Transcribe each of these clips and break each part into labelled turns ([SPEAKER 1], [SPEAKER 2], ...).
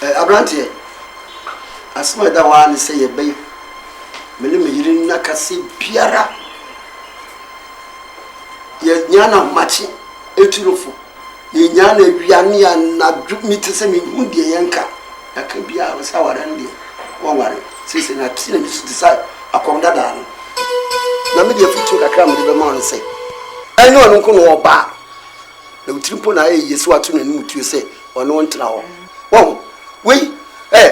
[SPEAKER 1] Abrantie. Asma da one say ye bay. Melim yirin na kase biara. Ye nyana machi eturofo. Ye nyana wiane ya na miti se me hundie yenka. Aka bia wo sa warande. Won ware. Sisi na tina mi su decide akonda da no. Na me de futu kakra me de be ma on say. Enyo no nko no oba. Na utrimpo na yesu atu na nimu tuo say ono wontra ho. Won we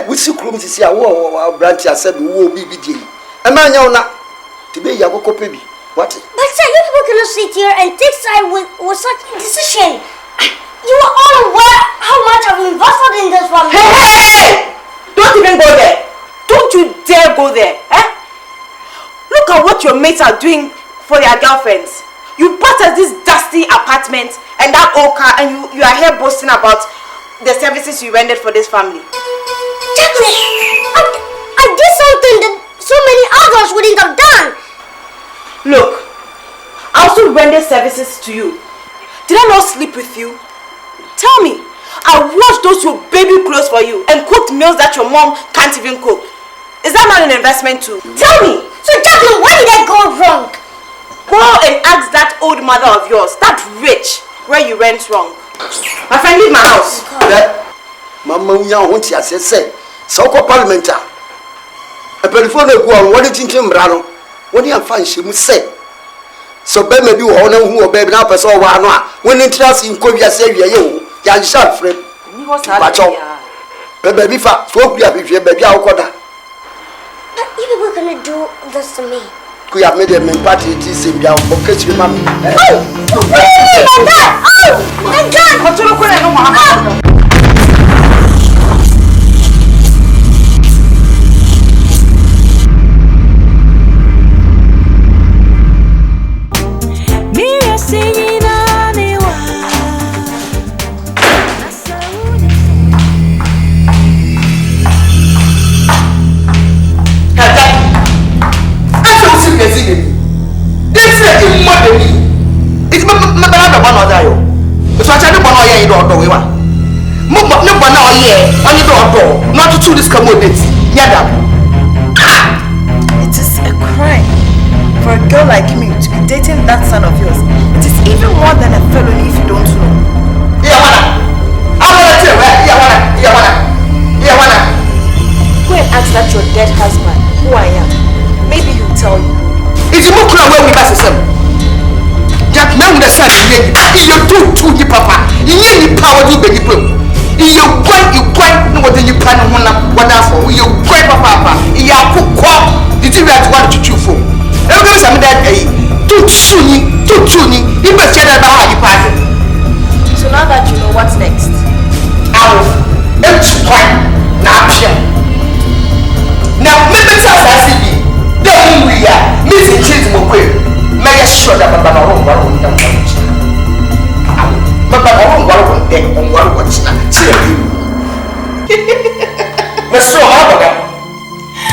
[SPEAKER 1] we si krum sisi a wo branch asabi wo bi die. E ma nya una to be yakoko pe bi. What?
[SPEAKER 2] But sir, you people cannot sit here and take side with such a decision. You are all aware how much I've invested in this family.
[SPEAKER 3] Hey! Don't even go there. Don't you dare go there. Eh? Look at what your mates are doing for their girlfriends. You bought us this dusty apartment and that old car, and you are here boasting about the services you rendered for this family.
[SPEAKER 2] Jacqueline, I did something that so many others wouldn't have done.
[SPEAKER 3] Look, I also rendered services to you. Did I not sleep with you? Tell me, I washed those your baby clothes for you and cooked meals that your mom can't even cook. Is that not an investment too? Tell me!
[SPEAKER 2] So Jacqueline, why did I go wrong?
[SPEAKER 3] Go and ask that old mother of yours, that rich, where you went wrong. My friend, leave my house.
[SPEAKER 1] Mama unya won't ya say so ko parliament a telephone go on what tintin bra no woni amfa nhemu say so be ma bi wo na hu oba bi na person wa no a woni interest in ko wiase awie ye wo ya sharp frame
[SPEAKER 3] ni ho sa
[SPEAKER 1] be be bi fa so ku ya hwehwe be bi a wo da
[SPEAKER 2] You people gonna do this to me?
[SPEAKER 1] Ku ya me de me party ti se bia wo kachiri ma me.
[SPEAKER 2] Oh! My God! Oh! My God!
[SPEAKER 3] Control ko na no Muhammad.
[SPEAKER 4] It is a crime for a girl like me to be dating that son of yours. It is even more than a felony if you don't know. Go and ask that your dead husband who I am. Maybe he'll tell you.
[SPEAKER 5] If you move away with us, Jack, now the son you do to papa. You need power to be the you quite know what you plan on one for. You quite papa. You are cook. Did you write what to chew for? Everybody some that too soon, you must get about how you pass it.
[SPEAKER 4] So now that you know what's next,
[SPEAKER 5] I will now maybe tell us then we are missing kids will quit. Make sure that Baba won't worry with them. Baba won't worry with them on what what's not. Mr. Harbour,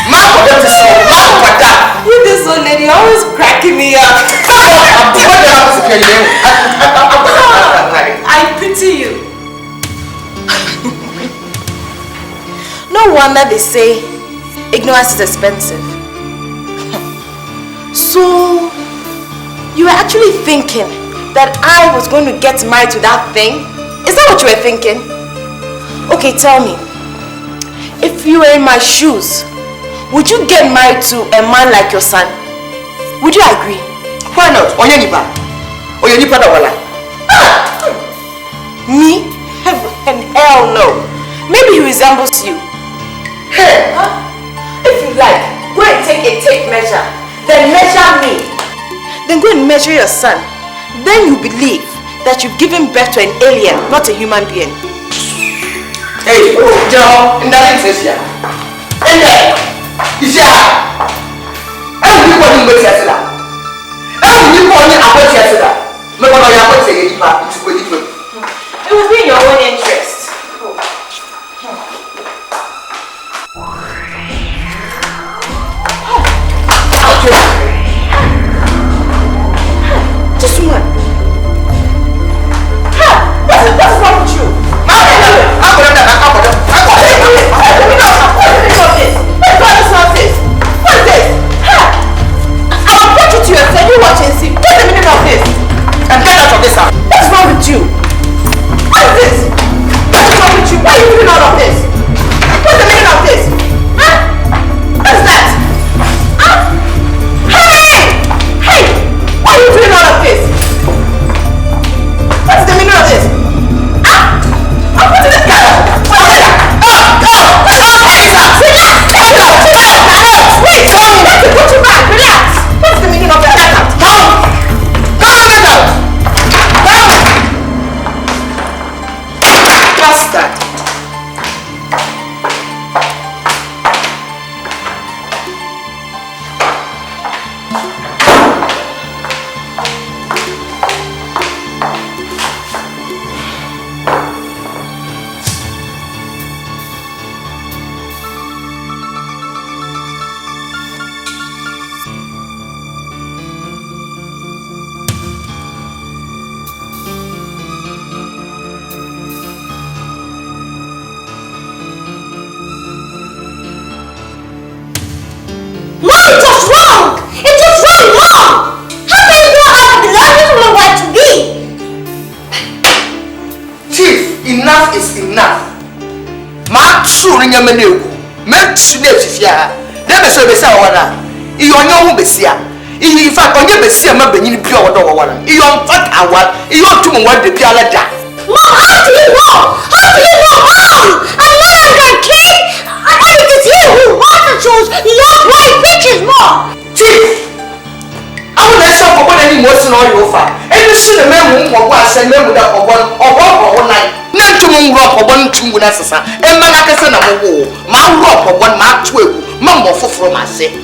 [SPEAKER 5] Mark, what is so loud for that?
[SPEAKER 3] You this old lady always cracking me up. I pity you. No wonder they say ignorance is expensive. So, you were actually thinking that I was going to get married to that thing? Is that what you were thinking? Okay, tell me. If you were in my shoes, would you get married to a man like your son? Would you agree?
[SPEAKER 5] Why not? Oyenipa da wala.
[SPEAKER 3] Me? And hell no. Maybe he resembles you.
[SPEAKER 5] Hey!
[SPEAKER 3] If you like, go and take a tape measure. Then measure me. Then go and measure your son. Then you believe that you've given birth to an alien, not a human being.
[SPEAKER 5] Hey, Joe, in that instance, yeah. And then, yeah. And you want to make it that. And you want to avoid it. Maybe I want to say it back to it.
[SPEAKER 3] It would be in your own interest. Just one. What's wrong with you?
[SPEAKER 5] sure in your menu. Met Snapsia. Never so be sour. You are no Bessia. In fact, on your Bessia, my Benin pure one. You are fat hour. You ought to want the Pialada.
[SPEAKER 2] Mom, how do you know? How do you know? Mom! I'm not a kid! It is you who also chose not white bitches, Mom!
[SPEAKER 5] Chief! I would not show for any motion or your fire. And you see the man who was sent them without one night. Not to moon rock or 1 2 necessary. And Malacas and a war. My rock or 1 mark 12. Mumbo for my sake.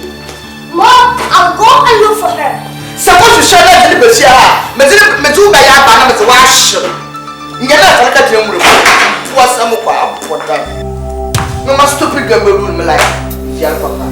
[SPEAKER 2] Mom, I'll go and look for her.
[SPEAKER 5] Suppose you shall let the Bessia. Metuba Yaba was a wash. You're not like a young for some for that. No more stupid girl will rule my life. Yeah, Papa.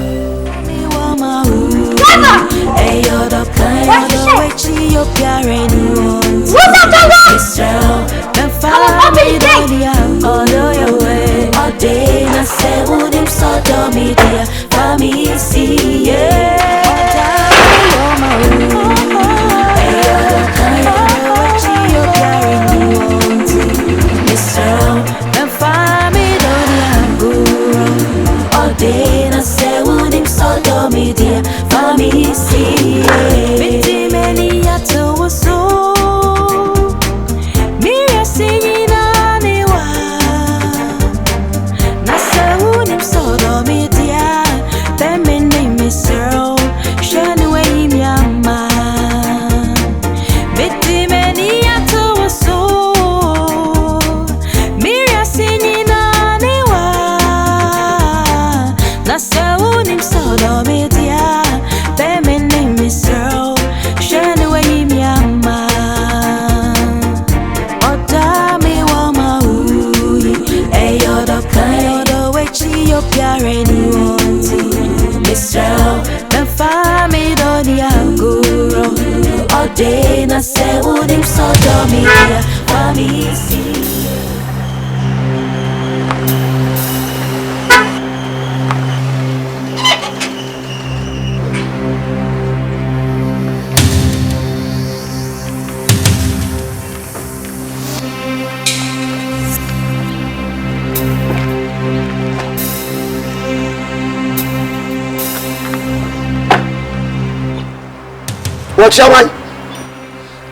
[SPEAKER 1] What's your one?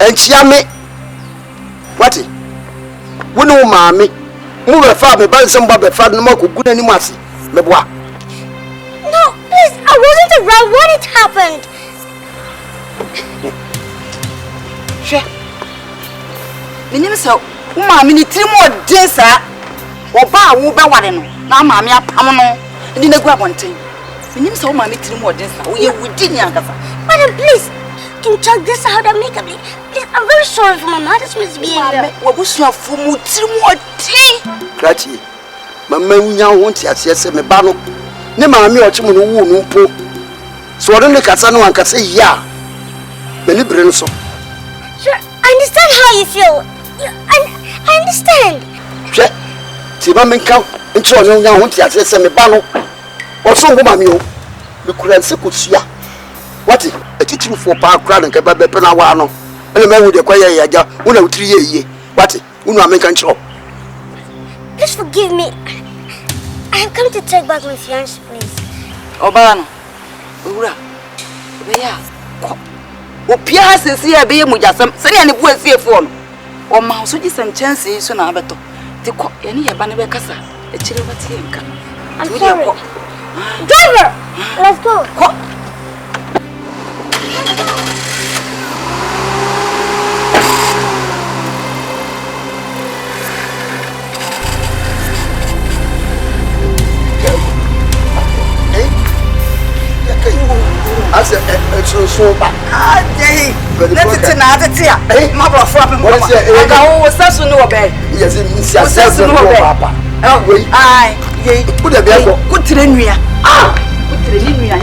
[SPEAKER 1] And Chiame. What? We know, mammy. Move a father, but some Bobby father, no good any mercy.
[SPEAKER 2] No, please, I wasn't around when it happened.
[SPEAKER 4] She. The name is so. Mammy, 3 more days, sir. Or bar will be one. Now, mammy, I'm no. And you grab one thing. The name is so, mammy, 3 more days. We didn't.
[SPEAKER 2] Madam, please. Can you check this out and make a please? I'm very sorry for my mother's misbehavior.
[SPEAKER 4] What was your for more tea?
[SPEAKER 1] Cratchy. My man, you want to say, me bano. Never me or Chimon who po. So I don't look at someone can say, yeah. Many brains so.
[SPEAKER 2] Sure, I understand how you feel. I understand.
[SPEAKER 1] Check. Tiba Minka, and so I want to say, me bano. Or so, mammy, you couldn't say, could see ya. What is a teaching for power crowd and Kababa Penawano? And a man with a quiet yaga, 1 or 3 years. What? Una make control.
[SPEAKER 2] Please forgive me. I have come to take back my fiancé, please.
[SPEAKER 4] Obano, Ura, there. Appiah says here, be a mujasam, say any boy see a phone. Or mouse, so just some chances soon. Abato. The cock any Banabacasa, a chilliwatinka.
[SPEAKER 2] I'm sorry. Driver, let's go.
[SPEAKER 1] As a so back.
[SPEAKER 4] Ah, day. Let it another tear. Mother of Robin. What is it? I was such a no bed.
[SPEAKER 1] Yes, it's a papa.
[SPEAKER 4] Oh, I put a bell. Good Trinia. Ah, good Trinia.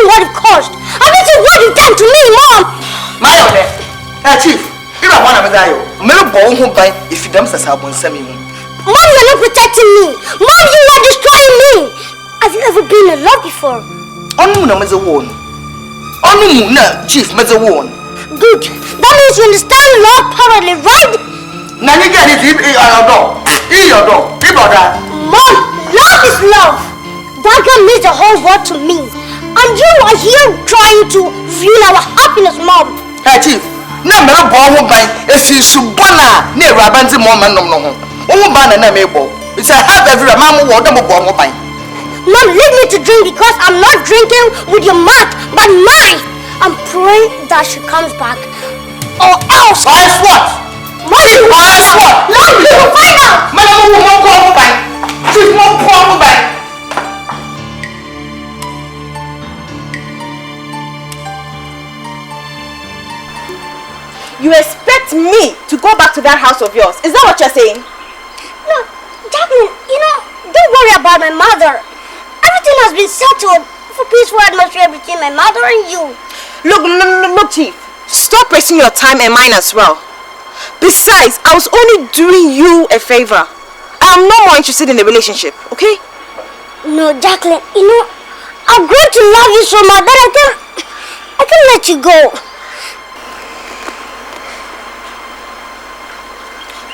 [SPEAKER 2] seen what it cost. Have you seen what it done to me, Mom?
[SPEAKER 5] My Chief, you don't want to die. Many born who buy if you don't have one semi.
[SPEAKER 2] Mom, you're not protecting me. Mom, you are destroying me. Have you ever been in love before?
[SPEAKER 5] Only as a woman. Only Chief, as a woman.
[SPEAKER 2] Good. That means you understand love thoroughly, right?
[SPEAKER 5] Now you get it in your door.
[SPEAKER 2] Mom, love is love. That girl means the whole world to me. And you are here trying to ruin our happiness, Mom.
[SPEAKER 5] Hey, Chief. No, I'm born who buy if you should banner near Rabanzi Mom. Oh, banner, it's a half every mamma water born who buy.
[SPEAKER 2] Mom, leave me to drink because I'm not drinking with your mouth, but mine. I'm praying that she comes back. Or else.
[SPEAKER 5] Or else what?
[SPEAKER 2] Mom, you will find out. Mom, you will find out.
[SPEAKER 5] Madam, won't go by. She's not born by.
[SPEAKER 3] You expect me to go back to that house of yours? Is that what you're saying?
[SPEAKER 2] No, Jacqueline, don't worry about my mother. Everything has been settled for peaceful atmosphere between my mother and you.
[SPEAKER 3] Look, Chief. Stop wasting your time and mine as well. Besides, I was only doing you a favor. I am no more interested in the relationship, okay?
[SPEAKER 2] No, Jacqueline, I've grown to love you so much that I can't let you go.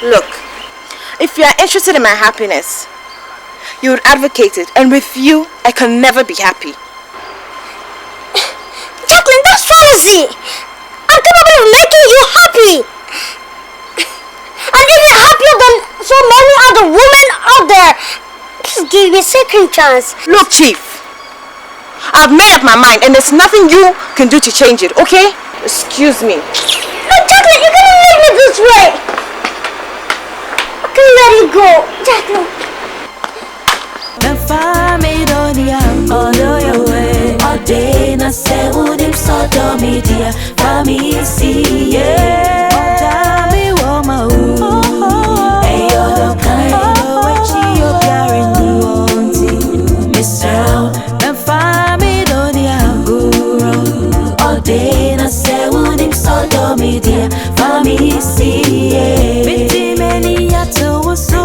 [SPEAKER 3] Look, if you are interested in my happiness, you would advocate it, and with you, I can never be happy.
[SPEAKER 2] Jacqueline, that's fantasy. I'm capable of making you happy. I'm even happier than so many other women out there. Please give me a second chance.
[SPEAKER 3] Look, Chief, I've made up my mind, and there's nothing you can do to change it, okay? Excuse me.
[SPEAKER 2] No, Jacqueline, you can't leave me this way. I can't let you go, Jacqueline.
[SPEAKER 6] The family don't all your way. All day, na se udim so do media. Family see, yeah. Tami woma u. Hey, you're the kind of what you're carrying on. Mr. The family don't all day, na se udim so do media. Family see, yeah. Biti many yato so.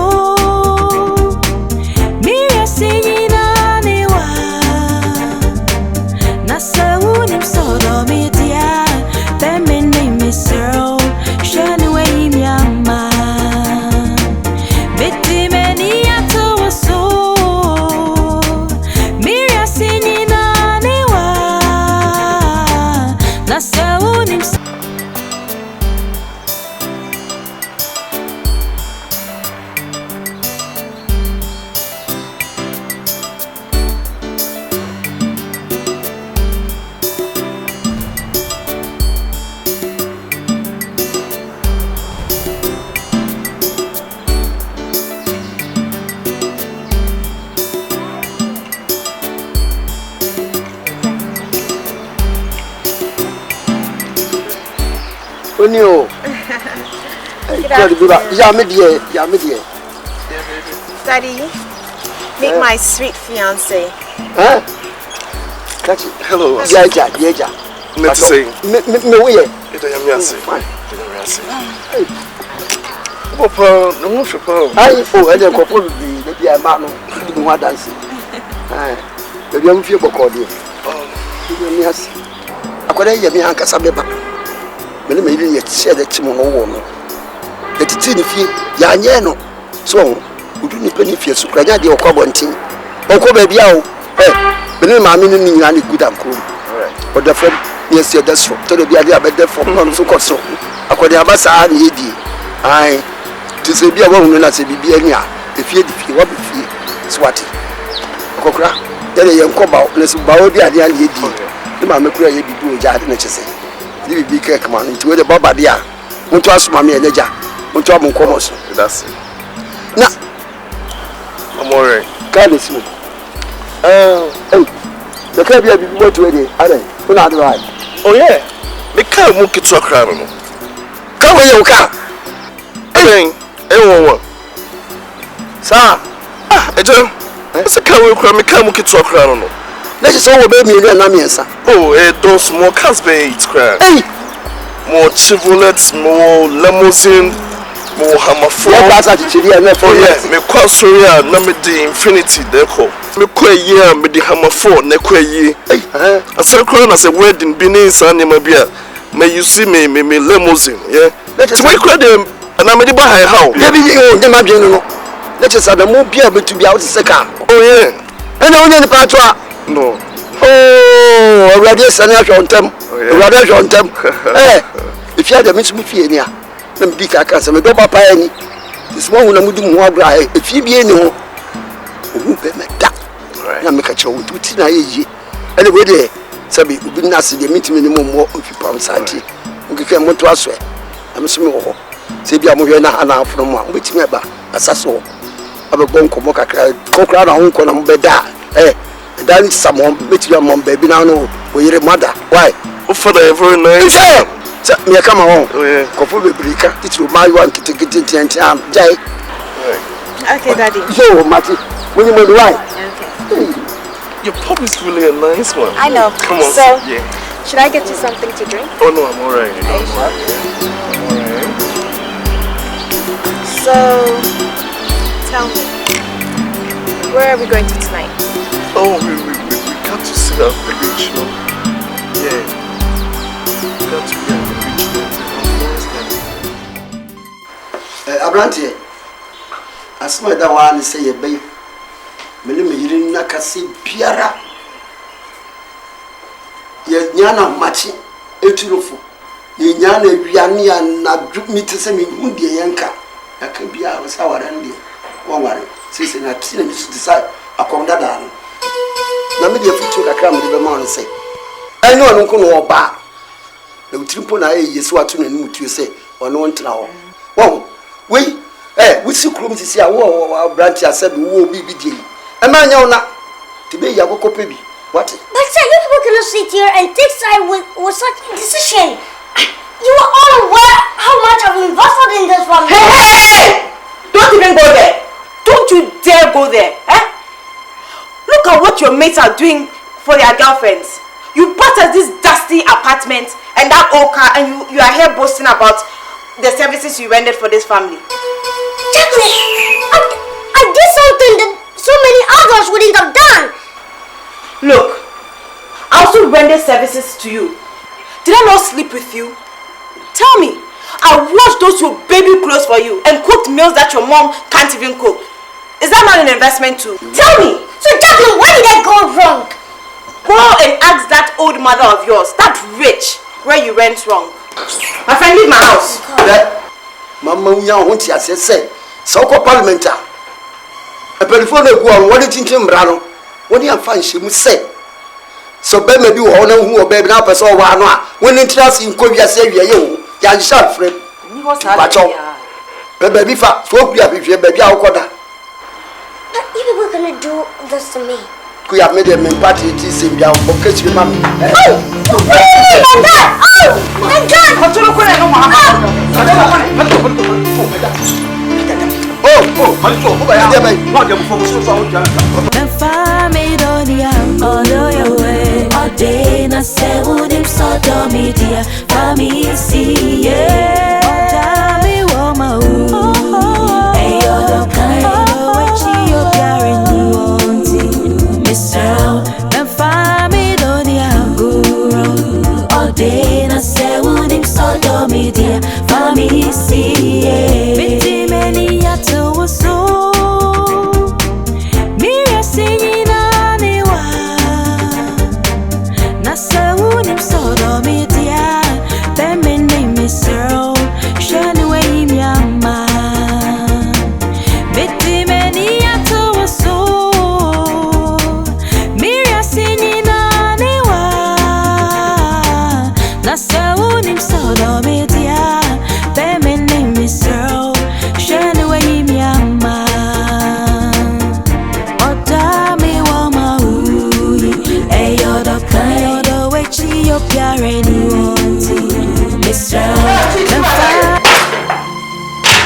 [SPEAKER 3] Daddy, meet my sweet fiancé.
[SPEAKER 1] Huh? Catch it.
[SPEAKER 7] Hello.
[SPEAKER 1] Yeah.
[SPEAKER 7] Let's say.
[SPEAKER 1] Me way.
[SPEAKER 7] It I am yasi. Hey. Papa, no papa.
[SPEAKER 1] Ai, I dey go for the be a man no. Do one dance. The young feel bokodi. You yasi. Akwada ye me hankasa beba. Me ne me ye share the chimo no wo no. The titi ni fie ya nye no. So udu ni pani fie so kranya de okwa bontin. Okwa ba bia o. Me ne maami ni nyina ni good am kro. But the friend yes yeah that's to the bia de abede from no so koso. Akwada abasa na yedi. Ai. To say bia wo na say bibia ni a efie di fie wa be fie. Swati. Okokra. Dere ye nkoba na so ba odi ade an yedi. Ni maami kura ye bibi o ja ade na chese. Ni bibi kek man nti we de baba de a. Monto asoma me eneja. Monto am nkomo so.
[SPEAKER 7] That's it.
[SPEAKER 1] Na
[SPEAKER 7] I'm alright.
[SPEAKER 1] God is me. Hey, the car be a bit more to it. Are not right?
[SPEAKER 7] Oh yeah. Me can't walk it to a crowd.
[SPEAKER 1] Come with your car.
[SPEAKER 7] Hey, anyone.
[SPEAKER 1] Sir.
[SPEAKER 7] It's a car will cry. Me can't walk it to a crowd.
[SPEAKER 1] Let's just all obey me and Namiasa.
[SPEAKER 7] Oh, those more cars pay it crap.
[SPEAKER 1] Hey!
[SPEAKER 7] More Chevrolet, more limousine, more hammer four.
[SPEAKER 1] Oh,
[SPEAKER 7] yeah, me quite sorry, number the infinity deco. Me quite year, me the hammer four, neque ye. A circle as a wedding beneath Animabia. May you see me limousine, yeah? Let's make credit and I'm a buy how.
[SPEAKER 1] Maybe you never been. Let us have a more be able to be out the second.
[SPEAKER 7] Oh, yeah.
[SPEAKER 1] And only the patois.
[SPEAKER 7] No.
[SPEAKER 1] Oh, already a son on them. Already on them. Eh, if you had a miss me fear, then big I can't say, go papa any. This one will do more dry. If you be any more, who bet me that? I make a show to Tina. Anyway, there, Sabi, we didn't ask the meeting anymore more of you pounds. Auntie, we can want to ask her. I'm small. Say, be a movie from one, which never, as I saw. I'm a bone comoka, cockra, and home, beda. Eh. That is someone met your mom, baby. Now, no, we're your mother. Why?
[SPEAKER 7] Oh, for the very nice.
[SPEAKER 1] Me come on.
[SPEAKER 7] Oh, yeah.
[SPEAKER 1] Coffee breaker. It will my one to get into Jay.
[SPEAKER 3] Okay, Daddy.
[SPEAKER 1] So, Matty, when you made why?
[SPEAKER 3] Okay.
[SPEAKER 7] Your pop is really a nice one.
[SPEAKER 3] I know.
[SPEAKER 7] Come on.
[SPEAKER 3] So,
[SPEAKER 7] yeah.
[SPEAKER 3] Should I get you something to drink?
[SPEAKER 7] Oh, no, I'm alright.
[SPEAKER 3] I'm
[SPEAKER 7] alright.
[SPEAKER 3] So, tell me, where are we going to tonight?
[SPEAKER 7] Oh, we got to sit at the beach, no? Yeah. We got to be at the beach.
[SPEAKER 1] Abrante, as my that one say a babe. Many me nakasi biara. Ye nyana machi eturufu. Ye nyana wiani na me to say me hundi yanka. Yakabia was our end. One worry. Since I see me to decide a condada. Na me dey futu kakra me dey be ma on say enyo anu ko no oba na utimpo na yesu atu na nim tu say ono ntra ho won we we si krom sisi a wo branch asabi wo obi bi die e ma nya una te be ya kokope bi what?
[SPEAKER 2] But sir, you people cannot sit here and take side with such a decision. You are all aware how much I've invested in this family.
[SPEAKER 3] Hey! Don't even go there. Don't you dare go there. Eh? Look at what your mates are doing for their girlfriends. You bought us this dusty apartment and that old car, and you are here boasting about the services you rendered for this family.
[SPEAKER 2] Jacqueline, I did something that so many others wouldn't have done.
[SPEAKER 3] Look, I also rendered services to you. Did I not sleep with you? Tell me, I washed those your baby clothes for you and cooked meals that your mom can't even cook. Is that not an investment too? Tell me!
[SPEAKER 2] So Jacqueline, where did I go wrong?
[SPEAKER 3] Go and ask that old mother of yours, that rich, where you went wrong. My friend, leave my house.
[SPEAKER 1] Mama, we are wanting to say, so called parliamentar. A telephone go on, what did you think, Brano? When you find she must say. So, baby, you honor who baby now, person or one, when interest in Korea say, you, young sharp friend. Baby, fat, so be a baby, I'll call that.
[SPEAKER 2] You people are gonna do this to me.
[SPEAKER 1] We have made them in party in your pocket, remember?
[SPEAKER 2] Oh! What do you mean by that? Oh! My God!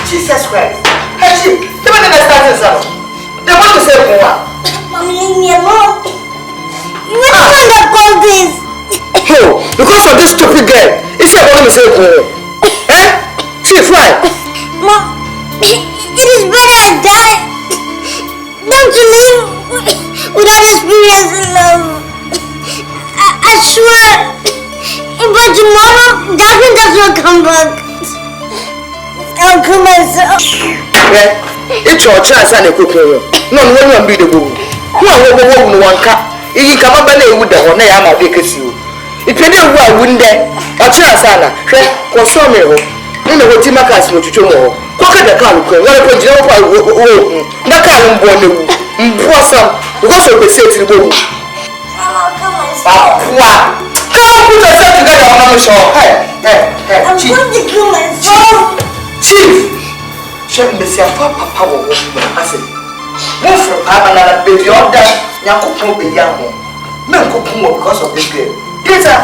[SPEAKER 1] Jesus Christ. Hey, she, the man that started this out. They want to say more.
[SPEAKER 2] Mommy, leave me alone. You
[SPEAKER 5] stupid girl. It's a woman say, eh? Chief, why?
[SPEAKER 2] Mom, it is better I die than to live without experiencing love. I swear, but tomorrow, Jasmine does not come back. I'll kill myself.
[SPEAKER 5] Yeah, it's your chance and a cooker. No one be the boo. Who are one cat? You come up and they would have one am vacancy. If you didn't well, wouldn't they? A chance, Anna, for some in the Hotimakas, no tomorrow. Cook at the car, what a job I will. That can't born Blossom, because of the city. Wow. Come put yourself together on the show.
[SPEAKER 2] I'm going to kill myself.
[SPEAKER 5] Chief, check me see a papa power I said, move from Abana, baby, all that. Yanko won't be young. Men cook more because of this girl. Peter,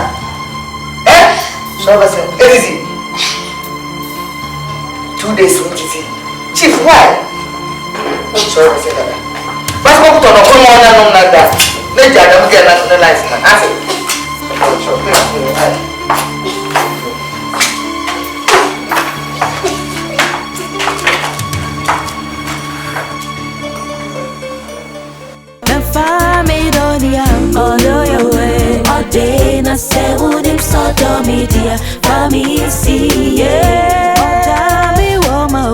[SPEAKER 5] eh? So I said, easy. 2 days to easy. Chief, why? Sorry, I said that. But what on a home on like that? Maybe I don't get that life. I said,
[SPEAKER 6] all your way, all day, na say would him so do media, family see, yeah. Tami woma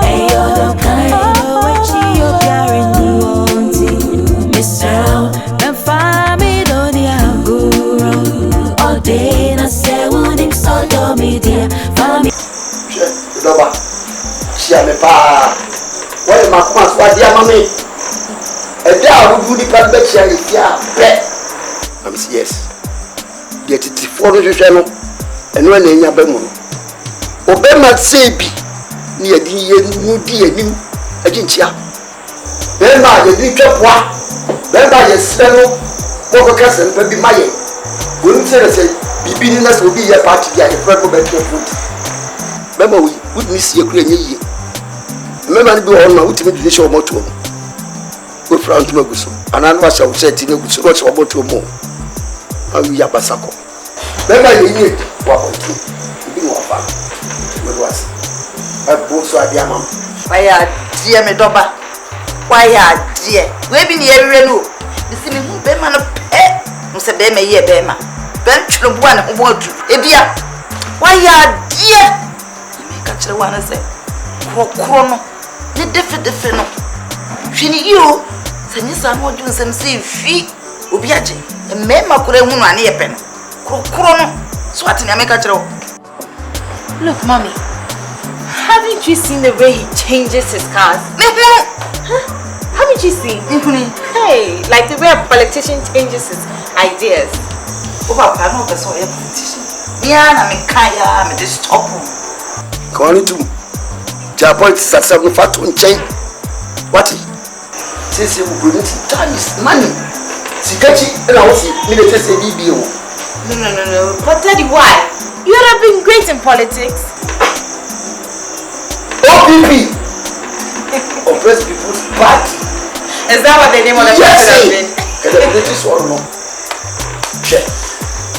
[SPEAKER 6] hey you're kind of you're carrying wanting, Mr. And family don't ya guru, all day, na say would him so do media, family.
[SPEAKER 1] Loba, she am a pa. What my command, what dear mommy? A day who do the public share is here. I'm yes. Get it for the channel and when in your bemo. Obema say be near the new dear new agentia. Then by the little poor, then by your spell, over cousin, baby my. Wouldn't say, be us will be a party at the front of the foot. Remember, we would miss your green year. Remember, go on my ultimate show motor. Go front to Maguso, and I was outside in a good so much about to more. How you Yabasako. Remember, you need what you do more fun. What was I both so I am.
[SPEAKER 4] Why, dear Medoba? Why, dear? We've been here, Renu. The same Bema of pet, Mr. Bema, ye Bema. Bench of one who won't. Ebia, why, dear? You may catch the one and say, Chrono, the different. She you. Send your son won't do some say feet, Ubiaji, and Memma could have won an ear pen. Chrono, swatting a make a throw.
[SPEAKER 3] Look, Mommy, haven't you seen the way he changes his cars? Haven't you seen? Hey, like the way a politician changes his ideas.
[SPEAKER 4] Oh, Papa, no, that's all a politician. Diana, me kaya, me this top.
[SPEAKER 1] Calling to Japan, Sassam, Fat on chain. What? Since you bring time is money. Sikachi, and I was military DBO.
[SPEAKER 3] No. But Daddy, why? You have been great in politics.
[SPEAKER 1] OPP. Oppressed People's Party.
[SPEAKER 3] Is that what the name of the party has been?
[SPEAKER 1] The British one, no. Check.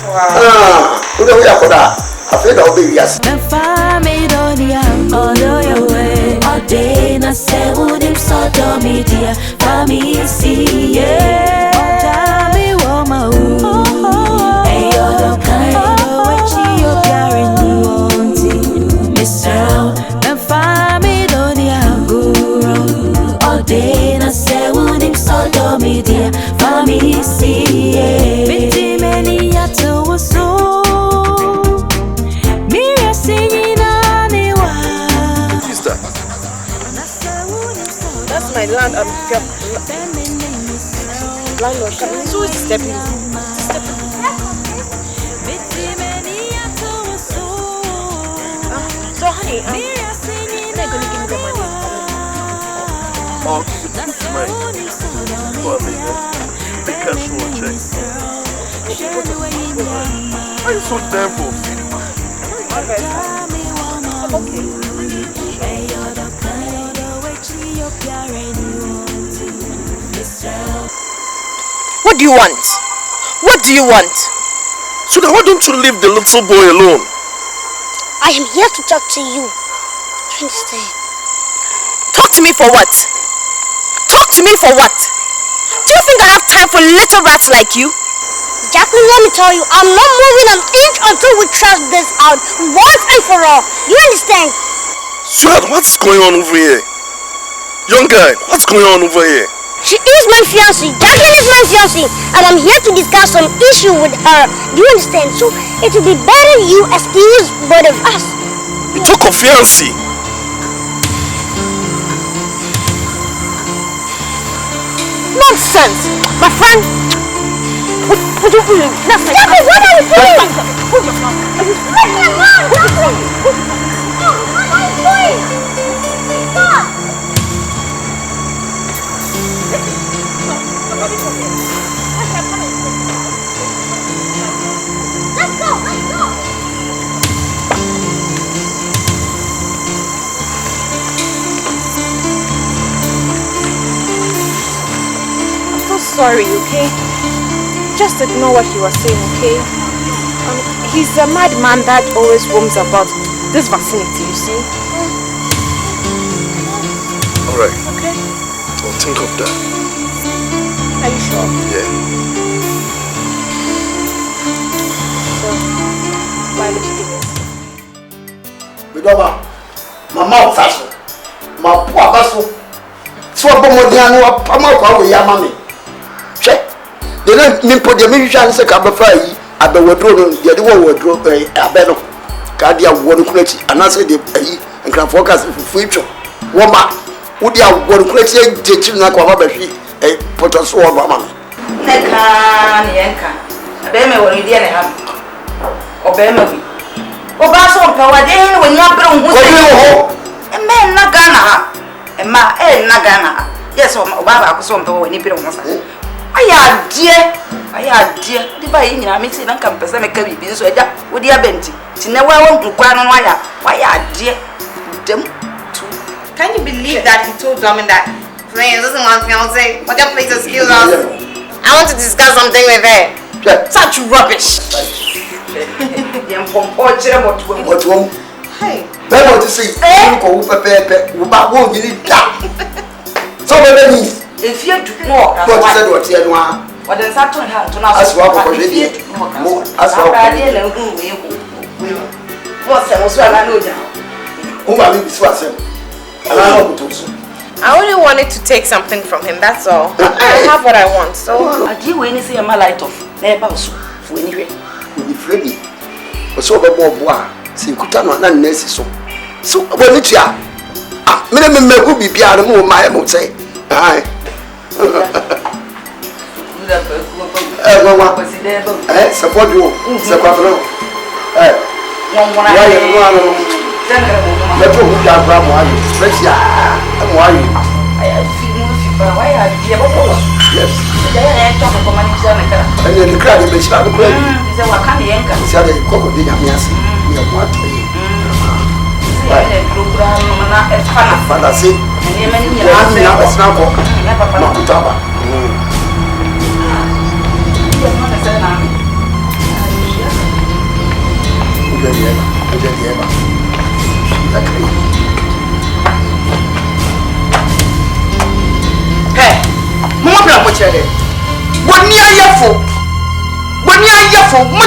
[SPEAKER 3] Wow.
[SPEAKER 1] Who do we have for that? I feel that will be yes.
[SPEAKER 6] All your way, all day, na say would him so do media, family see, yeah. Tami woma hey you're the kind of you're carrying wanting, Mr. And family don't ya guru, all day, na say would him so do media, family see, yeah. Biti many yato so.
[SPEAKER 3] That's my land. Landlord. So it's stepping. So honey, when are you going to give me the money?
[SPEAKER 7] I'll give it to mine. Well, the cash will check. Why are you so damn full?
[SPEAKER 3] Okay.
[SPEAKER 8] What do you want? What do you want?
[SPEAKER 7] So then why don't you leave the little boy alone?
[SPEAKER 2] I am here to talk to you. Do you understand?
[SPEAKER 3] Talk to me for what? Talk to me for what? Do you think I have time for little rats like you?
[SPEAKER 2] Jacqueline, let me tell you, I'm not moving an inch until we trash this out once and for all. You understand?
[SPEAKER 7] Sweetheart, what's going on over here? Young guy, what's going on over here?
[SPEAKER 2] She is my fiancée. Jacqueline is my fiancée. And I'm here to discuss some issue with her. Do you understand? So it will be better you excuse both of us.
[SPEAKER 7] You took a fiancé.
[SPEAKER 3] Nonsense! My friend! What are you doing?
[SPEAKER 2] Jacqueline, what are you doing?
[SPEAKER 3] Hold your phone.
[SPEAKER 2] Leave me alone, Jacqueline! No, what are you doing? Stop! Let's go, let's go!
[SPEAKER 3] I'm so sorry, okay? Just ignore what he was saying, okay? He's a madman that always roams about this vicinity, you see?
[SPEAKER 7] Alright.
[SPEAKER 3] Okay.
[SPEAKER 7] I'll think of that.
[SPEAKER 3] Are you sure?
[SPEAKER 7] Yeah.
[SPEAKER 3] So, why did you do this?
[SPEAKER 1] Midoma, my mouth has my poor vessel. So a bomodiano, Pamako, Yamami. Check. They don't put the mission say Cabafai at the wardrobe, the other wardrobe, a bed of Cardia, one crutch, and I said, and can focus for future. Woman, would you have one crutch, teaching like Wabashi, a potato or mamma?
[SPEAKER 4] Neka, Yanka. Bema, when you didn't have. Or Bema. Obaso, Pawade, when you're brown, a man Nagana, a ma, Nagana. Yes, Obaba, so when you put on. I had dear, the buying a missing and come to make a baby, so I would your bench. She never won't require on wire. Why, dear, them too.
[SPEAKER 3] Can you believe that he told Domin that Flame doesn't want fiancé? What your place excuse us? I want to discuss something with her. Such rubbish.
[SPEAKER 1] What one? Hey, better to see, go Pepe, who need that. So many.
[SPEAKER 4] If you do more,
[SPEAKER 1] What said what
[SPEAKER 4] what is that to her to now?
[SPEAKER 1] As well, as well.
[SPEAKER 4] What's that? Was I know now?
[SPEAKER 1] Who are you? Swasem.
[SPEAKER 3] I only wanted to take something from him, that's all. I have what I want, so...
[SPEAKER 4] I do anything my light off. Never so. For anyway.
[SPEAKER 1] When you Freddy was so more, Sinkutano and Nancy so. So, when it's ya, minimum will be beyond the moon, my would say. Aye. Support you, support you. Let you down from one. Let's ya. Why?
[SPEAKER 4] I feel why I dear.
[SPEAKER 1] Yes.
[SPEAKER 4] I talk about my channel.
[SPEAKER 1] And then the crowd is not good.
[SPEAKER 4] Is a Wakani Yanka.
[SPEAKER 1] It's a crocodile. Yes. We have what we
[SPEAKER 4] program and
[SPEAKER 1] Father say,
[SPEAKER 4] and many
[SPEAKER 1] years now.
[SPEAKER 5] Hey, Mama, what you're there? When you're full, what's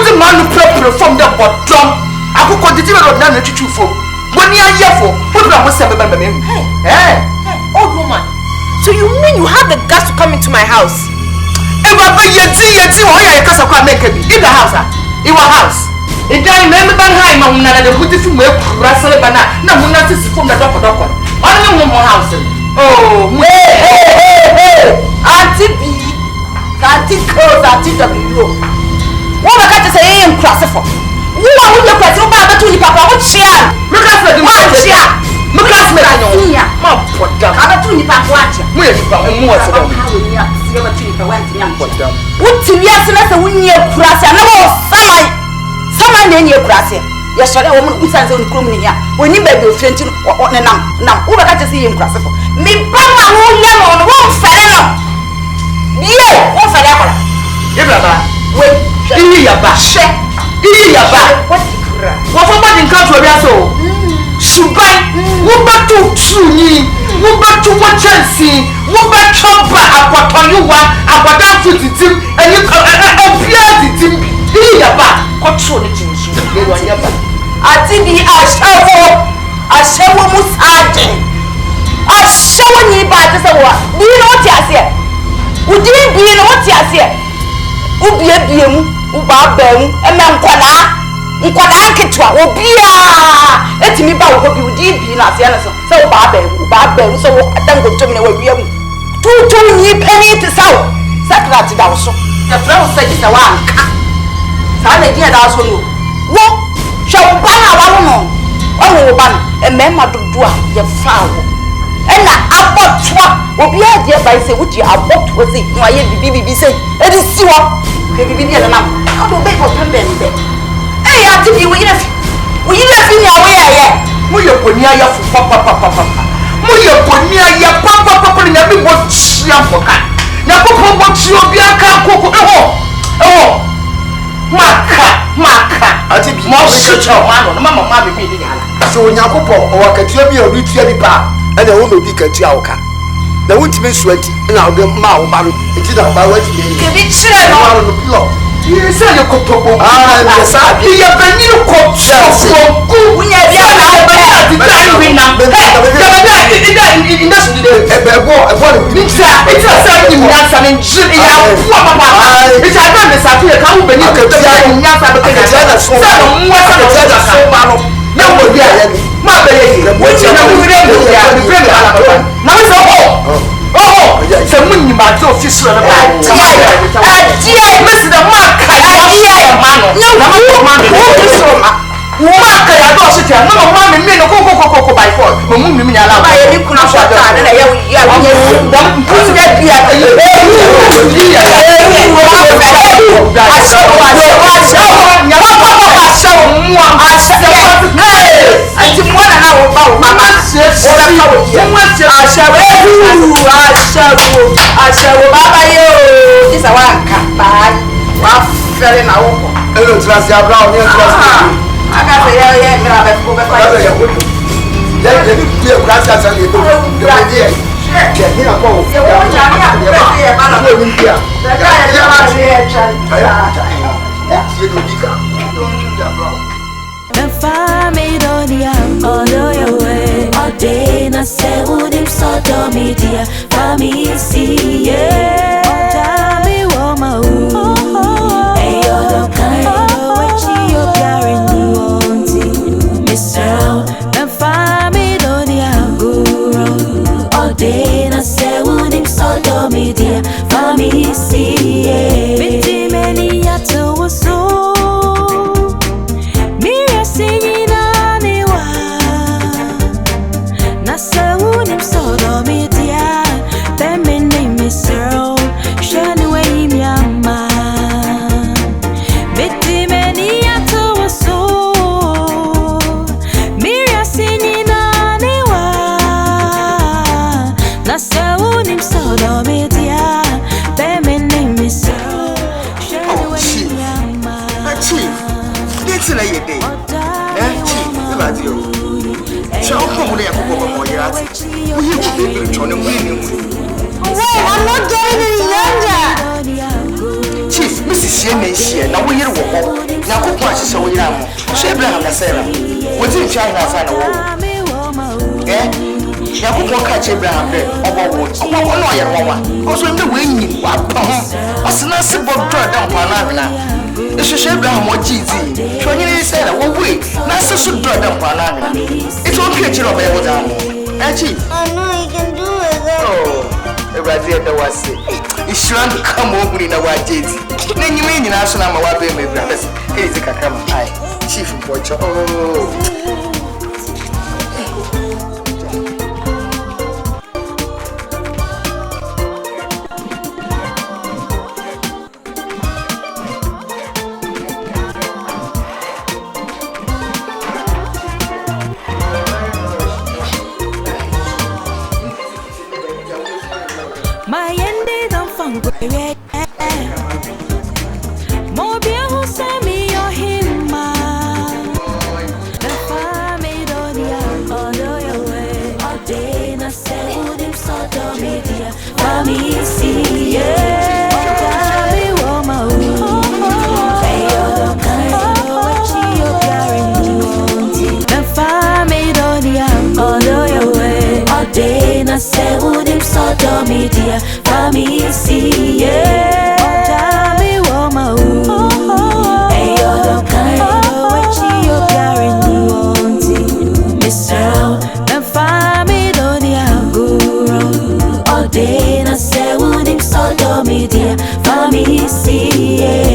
[SPEAKER 5] the man who pray from the bottom? I could continue to run the two for. When you're full, what was happening? Hey,
[SPEAKER 3] old woman, so you mean you have the guts to come into my house?
[SPEAKER 5] And Baba, you see, why I can't make it in the house, in our house. It doesn't remember behind my mother, the beautiful way, Russell Banana, no one else is from the doctor. Only one more house. Oh, hey, Auntie B, Auntie Close, Auntie W. What I got to say, I am classified. Who are you pressing over to the papa? What she are? Look at the man, she are. Look at me, I know. Mom, put down. I'm a tuni papa. Where is the more? How will you see a tuni papa? What to be as a winning class and no someone in your class. Yes, I woman who stands on criminal here. When you may be offended on a now, who got to see him classified? Me, Papa, who young on one fellow. Yeah, one fellow. Wait, you are back. iyi yaba wo fo body nka to bia so subai wo batu truni wo batu wo chansi wo batu ba akwatonyuwa akwadanfo titim eni opia titim iyi yaba ko tro ne tinsu ye wa yaba
[SPEAKER 3] ati bi ashewo musaje ashewo ni ba te se wa bi no ti ase udi bi no ti ase ubie biemu uba bamu eme nkwada nketwa obia etimi ba wo bi udi bi na ase na so uba bamu so wo atango tom na wa wiam tutu ni pani te sawo sakrat da wo so ya fra wo se se wa anka sa na dia da so no wo hwe ba na wa no wo ba no emema dodo a ye fa wo ena abotwa obi ade ba ise wuti abotwa se no aye bibi se edi siwo ke bibi na na odo be ko pembe nbe eh ya ti bi wo yire fi ni awe ye
[SPEAKER 5] mo ye boni aya fu papa mo ye boni aya papa ni bi mo chia foka na ko mo chi obi aka koko eho maka
[SPEAKER 1] ati bi
[SPEAKER 5] mo secho ma no na mama bi ni ala
[SPEAKER 1] so onyakopo o akatua bi o bitua ni pa ene wo no bi katua wo ka na wuntime suati na wo ma wo ba no enti da ba wati ni
[SPEAKER 3] ke bi chire no
[SPEAKER 1] no pilo
[SPEAKER 5] ye se ye kotobo
[SPEAKER 1] ye sa
[SPEAKER 5] ye bani ko so ku
[SPEAKER 3] unya bia na wo ba
[SPEAKER 5] di time we na ida
[SPEAKER 1] ebo
[SPEAKER 5] ni sa sa ni nyansa ni njiri ya wa papa ita da me sa tuye ka wo bani ko tia ni nyansa be ke sa no mwa sa no so ma no na wo bia ya ni ma be ye wo ti na wo re mo ya ni pre me ala papa na wo so se munni ma zo fi sura na ba dia mesi da ma ka ya ma no na ma ko ma me wo so ma wo ma ka ya do so tia na ma me me no ko by force mo munni mi ala ba ye ni kuna so ta na ya ya da mpusi da bia Ashawo baba yo disa wa nkapa wa fere na wo ko
[SPEAKER 1] elo trasi abra o ni trasi
[SPEAKER 3] aka se ya mira be ko be ko
[SPEAKER 1] ya ni bi trasi asa ni ko ya ni na ko
[SPEAKER 3] ya wo ja ni a be ya ba na
[SPEAKER 1] ko ni bia
[SPEAKER 3] da ga ya ba ni ya chan
[SPEAKER 1] ya si do dika don ya bra
[SPEAKER 6] and find me don't ya all your way all day na say would him so do me dear for me see yeah tell me what my hey you don't kind what you carrying wanting miss out and find me don't ya all day na say would him so do me dear for me see yeah pretty many ya to so
[SPEAKER 2] I'm not getting any younger.
[SPEAKER 5] Chief, Mrs. Yemen, now we hear what now cook much so we are. She Abraham and Sarah. What's in China? Eh? Now cook one catch Abraham there. Oh, also in the wing. What's not simple down Panama? It's a Abraham or cheesy. Twenty said, oh, wait, not so draw down Panama. It's all picture of Abraham. Chief,
[SPEAKER 2] I know you can do it.
[SPEAKER 5] oh. Brazil that was it. It's trying to come over in our days. Then you mean national my baby brothers. Here's a come hi. Chief Pocho. Oh.
[SPEAKER 6] my ended on fun great more be who send me your him for me see, yeah.